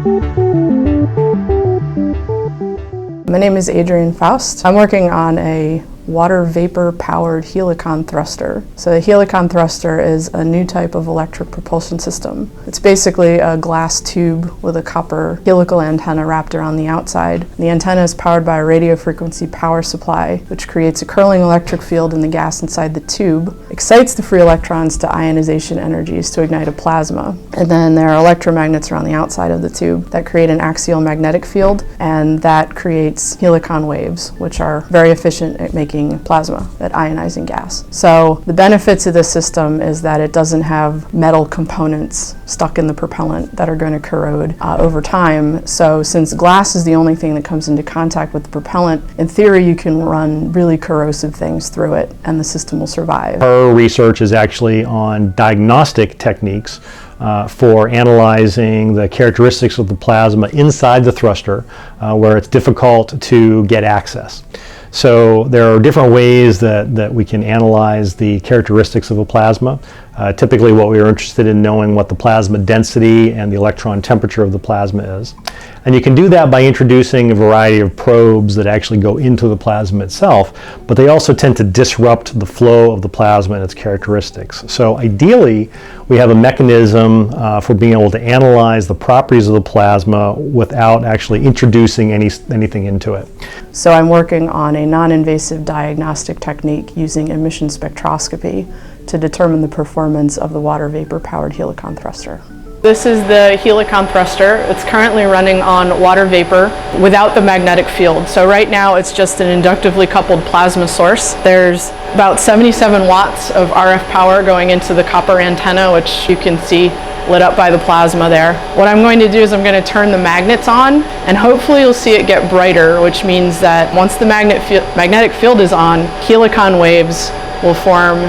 My name is Adriane Faust. I'm working on a water vapor powered helicon thruster. So a helicon thruster is a new type of electric propulsion system. It's basically a glass tube with a copper helical antenna wrapped around the outside. The antenna is powered by a radio frequency power supply, which creates a curling electric field in the gas inside the tube, excites the free electrons to ionization energies to ignite a plasma. And then there are electromagnets around the outside of the tube that create an axial magnetic field, and that creates helicon waves, which are very efficient at making plasma, at ionizing gas. So the benefits of this system is that it doesn't have metal components stuck in the propellant that are going to corrode over time. So since glass is the only thing that comes into contact with the propellant, in theory you can run really corrosive things through it and the system will survive. Our research is actually on diagnostic techniques for analyzing the characteristics of the plasma inside the thruster where it's difficult to get access. So there are different ways that we can analyze the characteristics of a plasma. Typically what we are interested in knowing what the plasma density and the electron temperature of the plasma is. And you can do that by introducing a variety of probes that actually go into the plasma itself, but they also tend to disrupt the flow of the plasma and its characteristics. So ideally, we have a mechanism for being able to analyze the properties of the plasma without actually introducing anything into it. So I'm working on a non-invasive diagnostic technique using emission spectroscopy to determine the performance of the water vapor powered helicon thruster. This is the helicon thruster. It's currently running on water vapor without the magnetic field. So right now it's just an inductively coupled plasma source. There's about 77 watts of RF power going into the copper antenna, which you can see lit up by the plasma there. What I'm going to do is I'm going to turn the magnets on, and hopefully you'll see it get brighter, which means that once the magnetic field is on, helicon waves will form,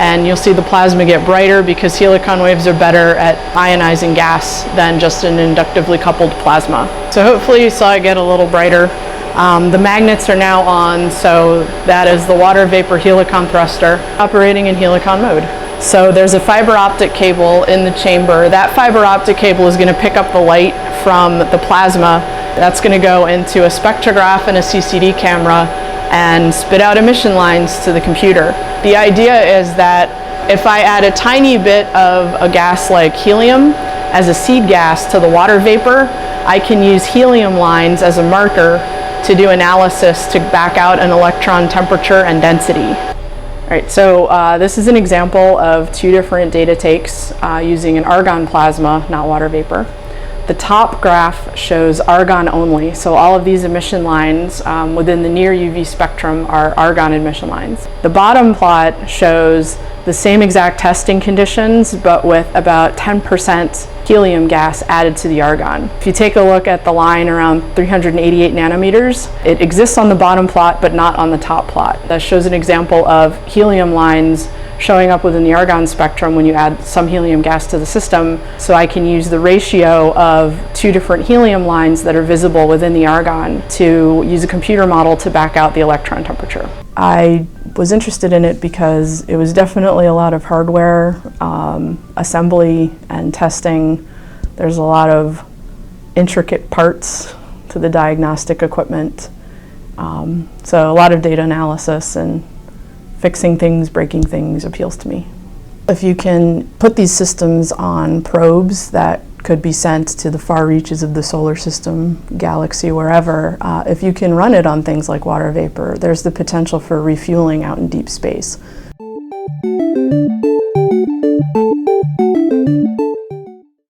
and you'll see the plasma get brighter because helicon waves are better at ionizing gas than just an inductively coupled plasma. So hopefully you saw it get a little brighter. The magnets are now on, so that is the water vapor helicon thruster operating in helicon mode. So there's a fiber optic cable in the chamber. That fiber optic cable is going to pick up the light from the plasma. That's going to go into a spectrograph and a CCD camera and spit out emission lines to the computer. The idea is that if I add a tiny bit of a gas like helium as a seed gas to the water vapor, I can use helium lines as a marker to do analysis to back out an electron temperature and density. All right, so this is an example of two different data takes using an argon plasma, not water vapor. The top graph shows argon only, so all of these emission lines within the near UV spectrum are argon emission lines. The bottom plot shows the same exact testing conditions, but with about 10% helium gas added to the argon. If you take a look at the line around 388 nanometers, it exists on the bottom plot, but not on the top plot. That shows an example of helium lines showing up within the argon spectrum when you add some helium gas to the system. So I can use the ratio of two different helium lines that are visible within the argon to use a computer model to back out the electron temperature. I was interested in it because it was definitely a lot of hardware, assembly and testing. There's a lot of intricate parts to the diagnostic equipment. So a lot of data analysis and fixing things, breaking things appeals to me. If you can put these systems on probes that could be sent to the far reaches of the solar system, galaxy, wherever, if you can run it on things like water vapor, there's the potential for refueling out in deep space.